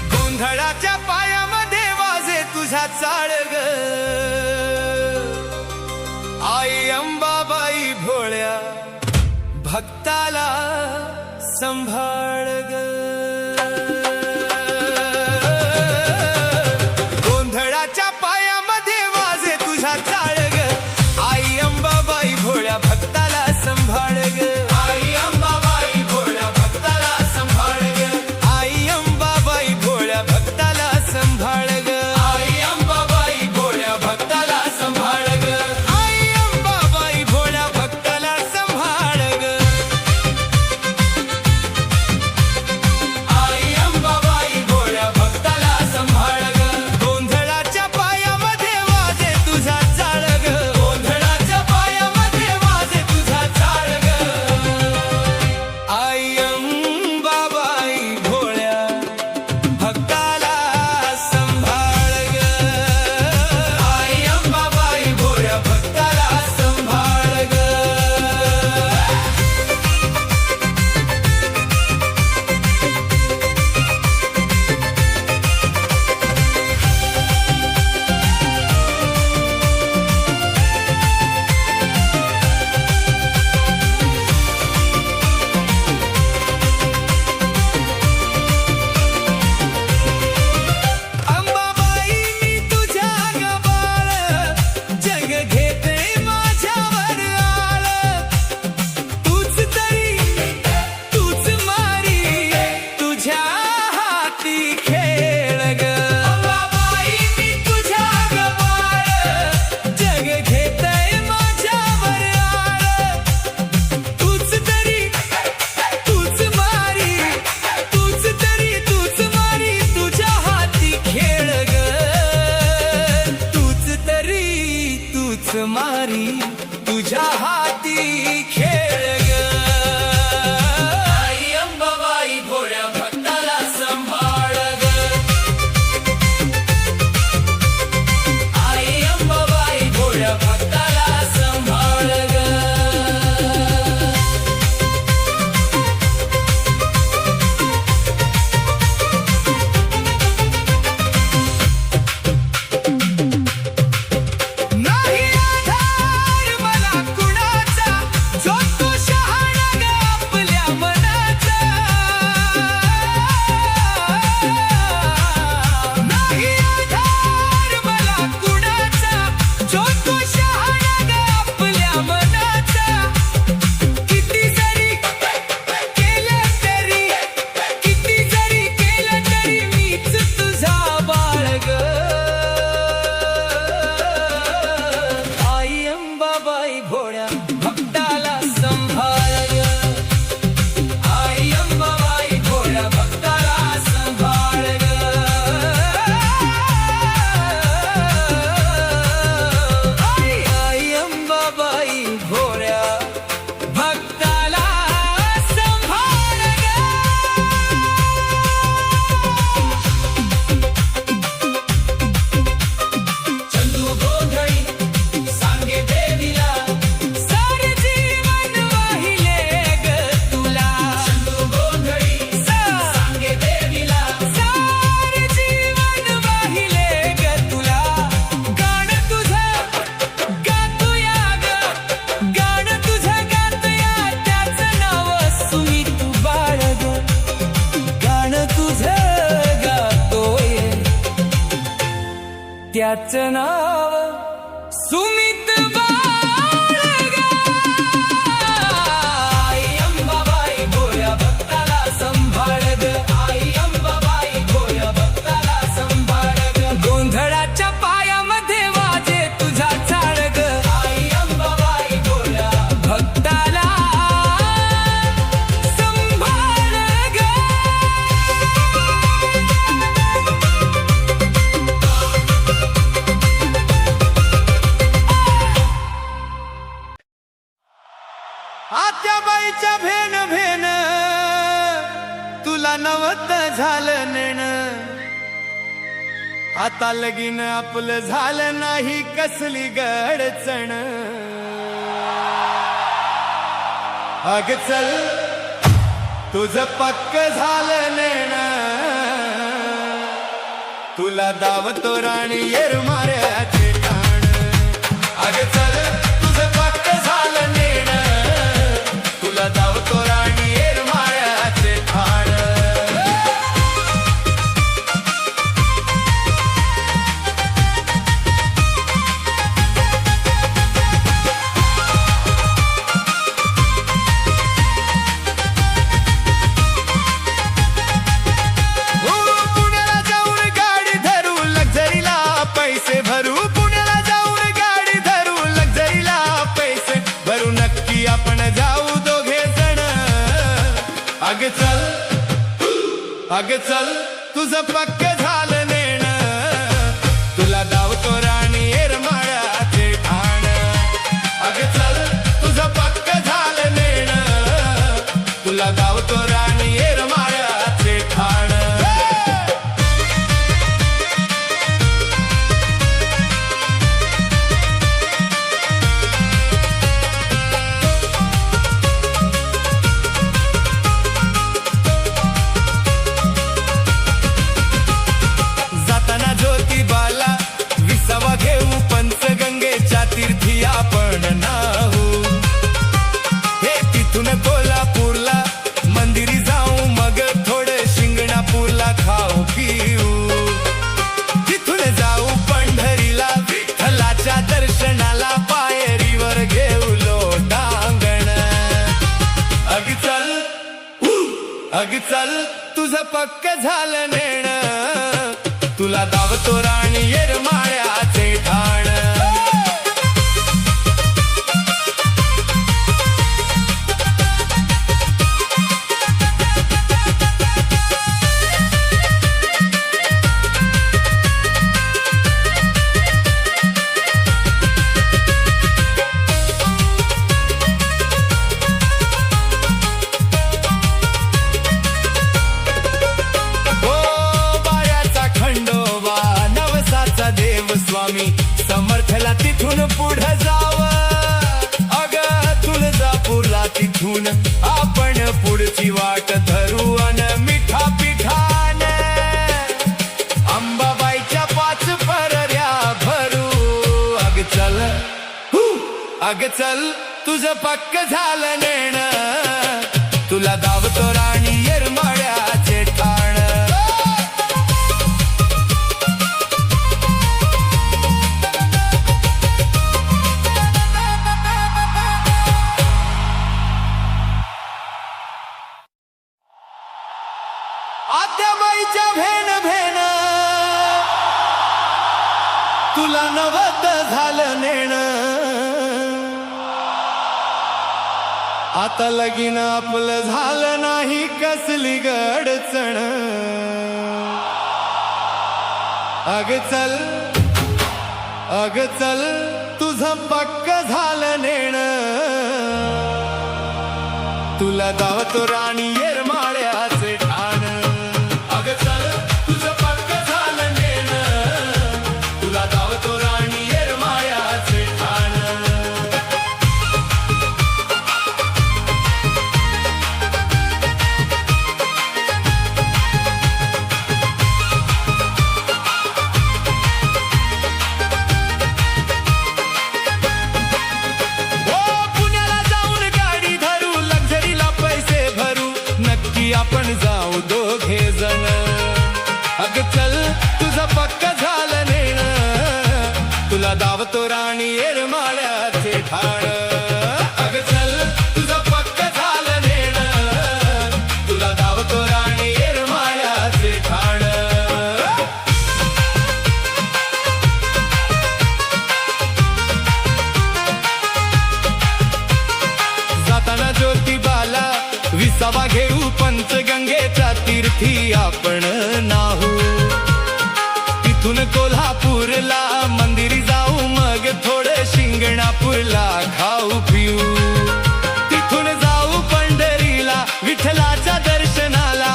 गोंधळाच्या पायामध्ये वाजे तुझा चाळ ग, आई अंबाबाई भोळ्या भक्ताला संभाळ ग. गोंधळाच्या पायामध्ये वाजे तुझा चाळ ग, आई अंबाबाई भोळ्या भक्ताला संभाळ ग. आई अंबाबाई भोळ्या भक्ताला संभाळ ग. आई अंबाबाई भोळ्या भक्ताला संभाळ ग. आई अंबाबाई भोळ्या भक्ताला संभाळ ग. आई अंबाबाई भोळ्या भक्ताला संभाळ ग. आई अंबाबाई भोळ्या भक्ताला संभाळ ग. गोंधळाच्या पायामध्ये वाजे तुझा चाळ ग, गोंधळाच्या पायामध्ये वाजे तुझा चाळ ग. आई अंबाबाई भोळ्या भक्ताला संभाळ ग. आई अंबाबाई भोळ्या भक्ताला संभाळ ग. अंबाबाई मी तुझ्या गबाळ, जग घेते माझ्यावर आळ. तूच तरी तूच मारी, तुझ्या हाती खेळ ग. अंबाबाई मी तुझ्या गबाळ, जग घेते माझ्यावर आळ. तूच तरी तूच मारी, तूच तरी तूच मारी, तुझ्या हाती खेळ ग. तूच तरी तूच मारी, तुझ्या हाती खेळ ग. आई अंबाबाई भोळ्या भक्ताला संभाळ ग. आई अंबाबाई भोळ्या भक्ताला संभाळ ग. नाही आधार मला कुणाचा, जो तो शहाणा ग आपल्या मनाचा. नाही आधार मला कुणाचा, जो तो शहाणा ग आपल्या मनाचा. किती जरी केलं तरी, किती जरी केलं तरी मीच तुझा बाळ ग. आई अंबाबाई भोळ्या भक्ताला संभाळ ग. आई अंबाबाई भोळ्या भक्ताला संभाळ ग. आई अंबाबाई भोळ्या भक्ताला संभाळ ग. चंदू गोंधळी सांगे देवीला, सारे जीवन वाहिले ग तुला. चंदू गोंधळी सांगे देवीला, सारे जीवन वाहिले ग तुला. गाणं तुझं गातोया ग, गाणं तुझं गातोया, त्याचं नाव सुमित बाळ ग. गाणं तुझं गातोय, त्याचं नाव सुमित बाळ ग. आई अंबाबाई भोळ्या भक्ताला संभाळ ग. आई अंबाबाई भोळ्या भक्ताला संभाळ ग. गोंधळाच्या पायामध्ये वाजे तुझा चाळ ग. आई अंबाबाई भोळ्या भक्ताला संभाळ ग. नवत झालं नेण, आता लगीन आपलं झालं नाही कसली गडचण. अग चल तुझं पक्क झालं नेण, तुला दावतो राणी येरमाळ्याचे ठाण. अग चल तुझं पक्क झालं नेण, तुला दावतो राणी येरमाळ्याचे ठाण. आपण जाऊ दोघे जण. अग चल अग चल तुझं पक्क झालं नेण, तुला दावतो राणी येरमाळ्याचे ठाण. अग चल तुझं पक्क झालं नेण, तुला दावतो राणी येरमाळ्याचे ठाण. तीर्थी आपण नाहू, हे तिथून कोल्हापूरला मंदिरी जाऊ, मग थोडं शिंगणापूरला खाऊ पिऊ. तिथून जाऊ पंढरीला विठ्ठलाच्या दर्शनाला, पायरीवर घेऊ लोटांगण. अग चल तुझं पक्क झालं नेण, तुला दावतो राणी येरमाळ्याचे ठाण. स्वामी समर्थला तिथून पुढे जाव. अग तुळजापूरला तिथून आपण पुढची वाट धरू अन मिठा पिठान अंबाबाईच्या 5 परऱ्या भरू. अग चल तुझं पक्क झालं नेण, तुला दावतो राणी येरमाळ्याचे ठाण. आत्याबाईच्या भेन भेन, तुला नवत झालं नेण, आता लगीन आपलं झालं नाही कसली गडचण. अग चल तुझं पक्क झालं नेण, तुला दावतो राणी येरमाळ्याचे ठाण. अग चल तुझं पक्क झालं नेण, तुला दावतो राणी येरमाळ्याचे ठाण. आपण जाऊ दोघे जण. अग चल तुझं पक्क झालं नेण, तुला दावतो राणी येरमाळ्याचे ठाण. अग चल तुझं पक्क झालं नेण, तुला दावतो राणी येरमाळ्याचे ठाण. जाताना ज्योतिबाला विसावा घेऊ, पंचगंगेच्या तीर्थी आपण नाहू. तिथून कोल्हापूरला मंदिरी जाऊ, मग थोडं शिंगणापूरला खाऊ पिऊ. तिथून जाऊ पंढरीला विठ्ठलाच्या दर्शनाला,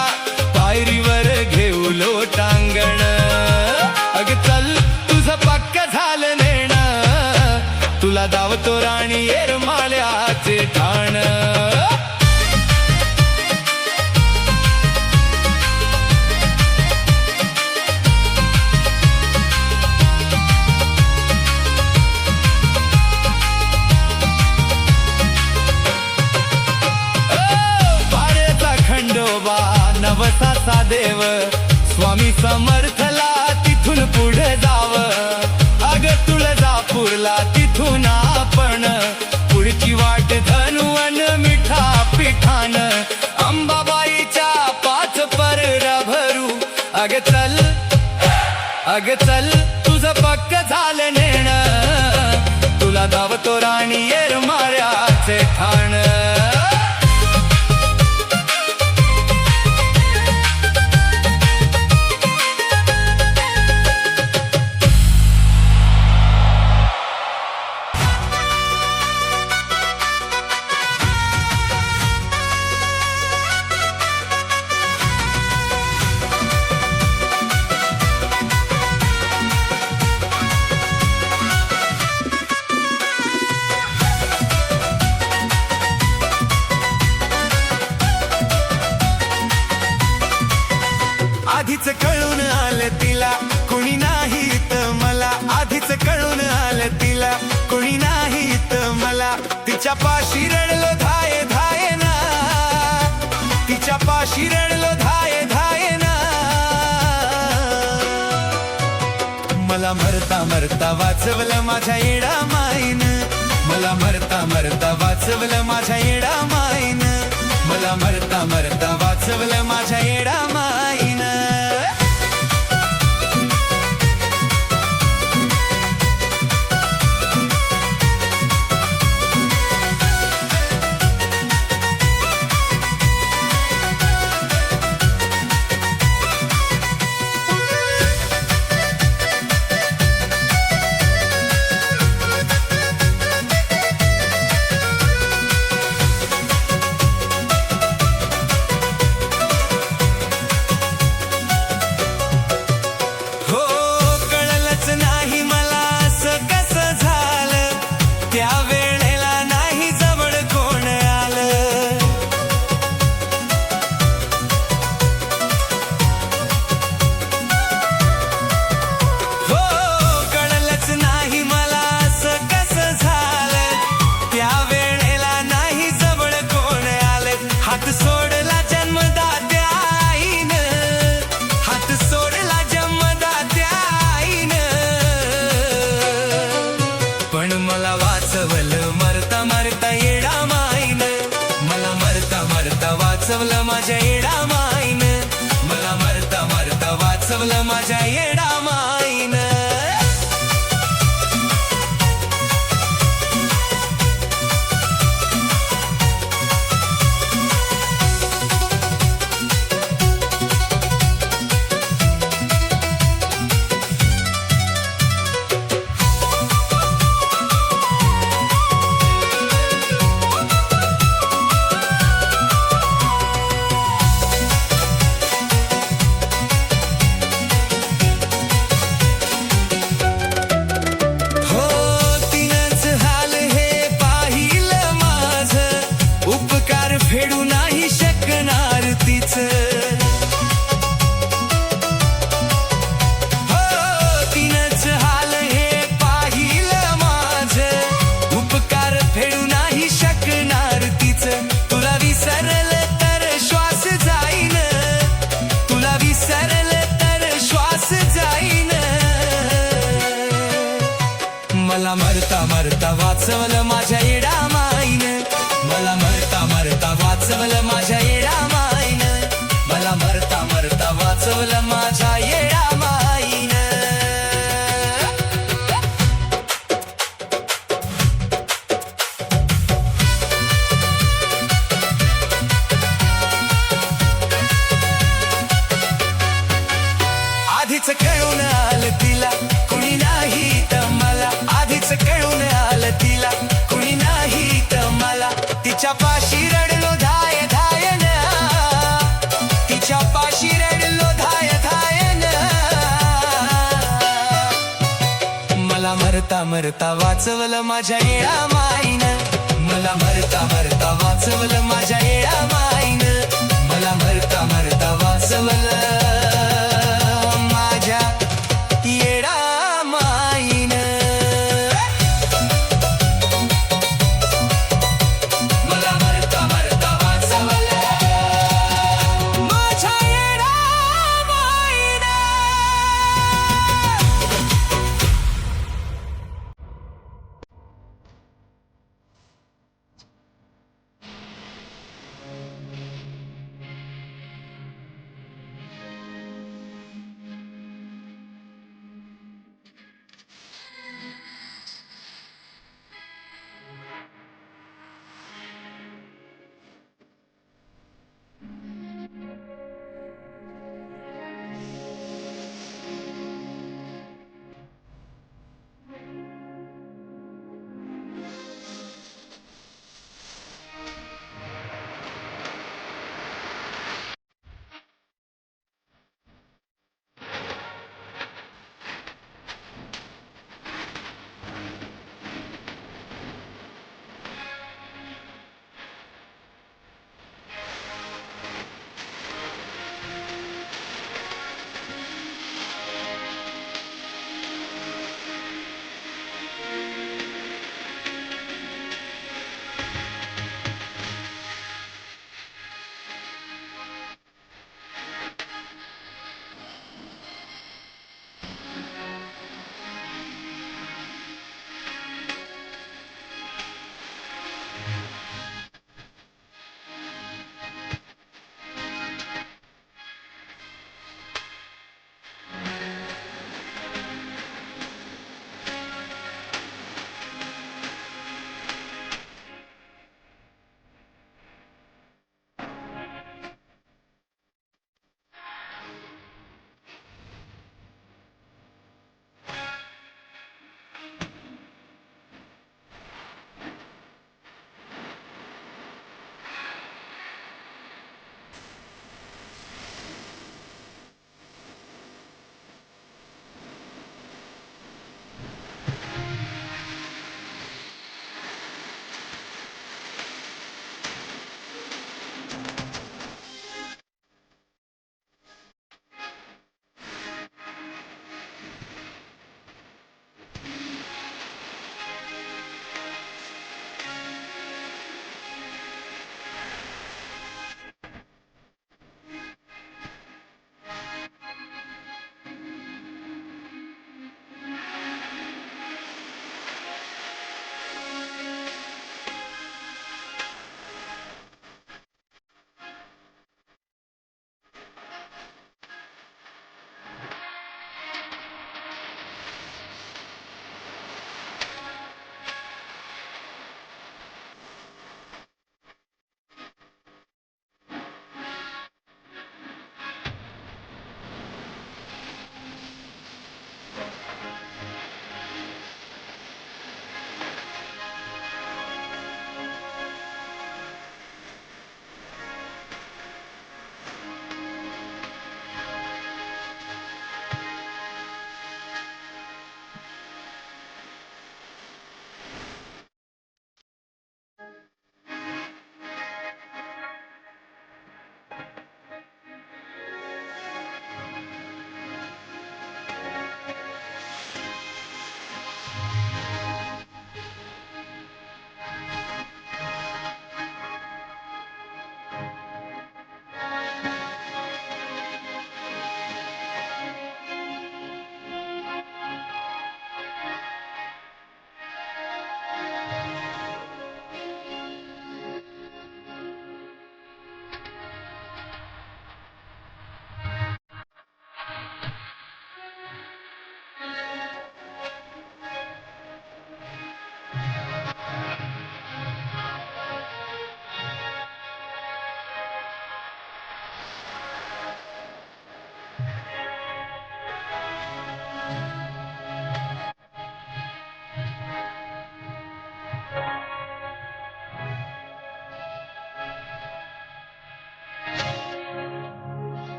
तुळजापूरला तिथून आपण पुढची वाट धनुवन मिठा पिठान अंबाबाईच्या 5 परड्या भरू अग चल तुझं पक्क झालं नेणं तुला धावतो राणी येरमाळ्याचे ठाण आधीच कळून आलं तिला कुणी नाही तर मला आधीच कळून आलं तिला कुणी नाही तर मला तिच्या पाशी रडलो धाय धाय ना तिच्या पाशी रडलो धाय धाय ना मला मरता मरता वाचवलं माझ्या येडा माईन मला मरता मरता वाचवलं माझ्या येडा माईन मला मरता मरता वाचवलं माझ्या येडा माईन वाचवलं माझ्या येडा माईन मला मरता मरता वाचवलं माझ्या येडा माईन फेडू नाही शकणार तीच तिनच हाल हे पाहिलं माझ उपकार फेडू नाही शकणार तीच तुला विसरलं तर श्वास जाईन तुला विसरलं तर श्वास जाईन मला मरता मरता वाचवलं माझ्या येडा माईन मला मरता मरता वाचवलं माझ्या येडा माईन मला मरता मरता वाचवलं माझ्या येडा माईन आधीच कळून आलं तिला कुणी नाही तर मला आधीच कळून आलं तिला कुणी नाही तर मला तिच्या पाशी रडलो धाय धाय ना तिच्या पाशी रडलो धाय धाय ना मला मरता मरता वाचवलं माझ्या येडा माईन मला मरता मरता वाचवलं माझ्या येडा माईन मला मरता मरता वाचवलं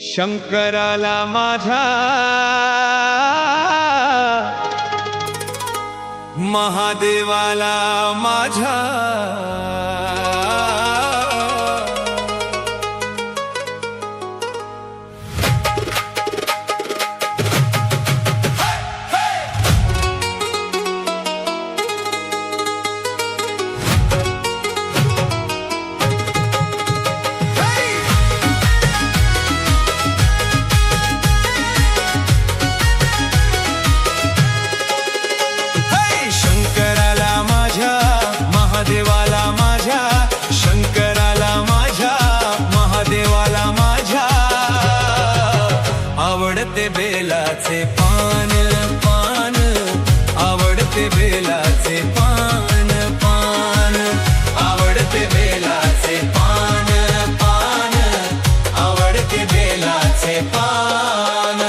शंकराला माझा महादेवाला माझा आवडते बेलाचे पान पान, आवडते बेलाचे पान पान, आवडते बेलाचे पान पान, आवडते बेलाचे पान.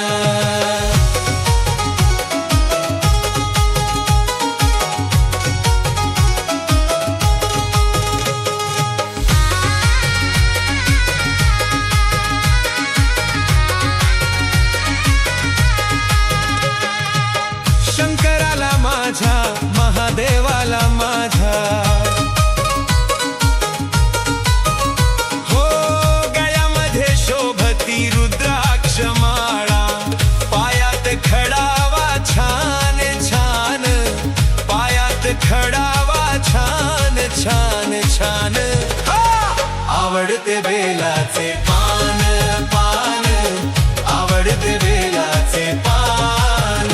शंकराला माझा महादेवाला माझा, हो गळ्यामध्ये शोभती रुद्राक्ष माळा, पायात खडावा छान छान, पायात खडावा छान छान छान. आवडते बेलाचे पान पान, आवडते बेलाचे पान.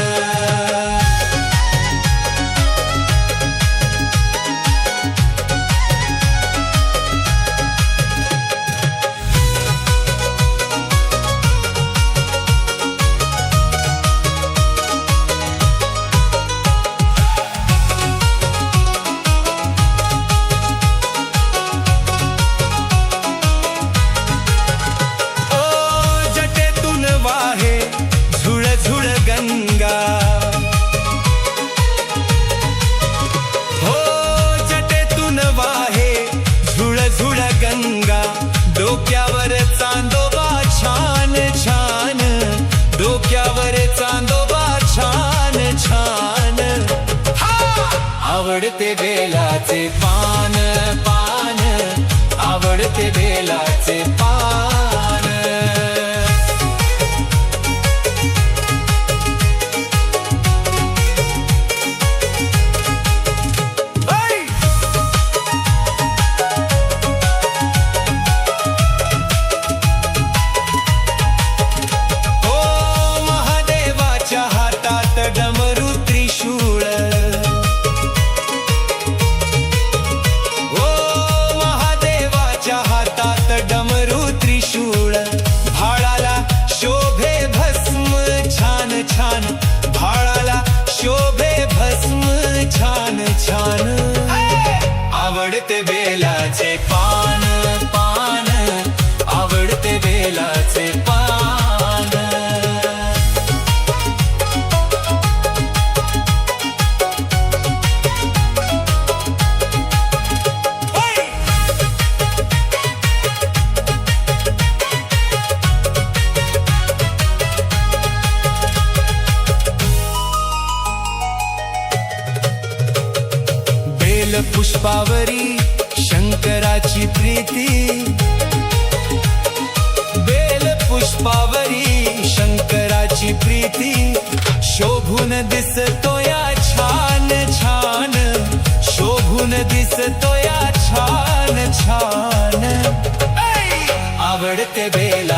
डोक्यावर चांदोबा छान छान, डोक्यावर चांदोबा छान छान. आवडते बेलाचे पान पान, आवडते बेलाचे पान. डमरू त्रिशूळ, ओ महादेवाच्या हातात डमरू त्रिशूळ, भाळाला शोभे भस्म छान छान, भाळाला शोभे भस्म छान छान. आवडते बेलाचे पान पान, आवडते बेलाचे पान. पुष्पावरी शंकराची प्रीती, बेल पुष्पावरी शंकराची प्रीती, शोभून दिसतो या छान छान, शोभून दिसतो या छान छान. आवडते बेला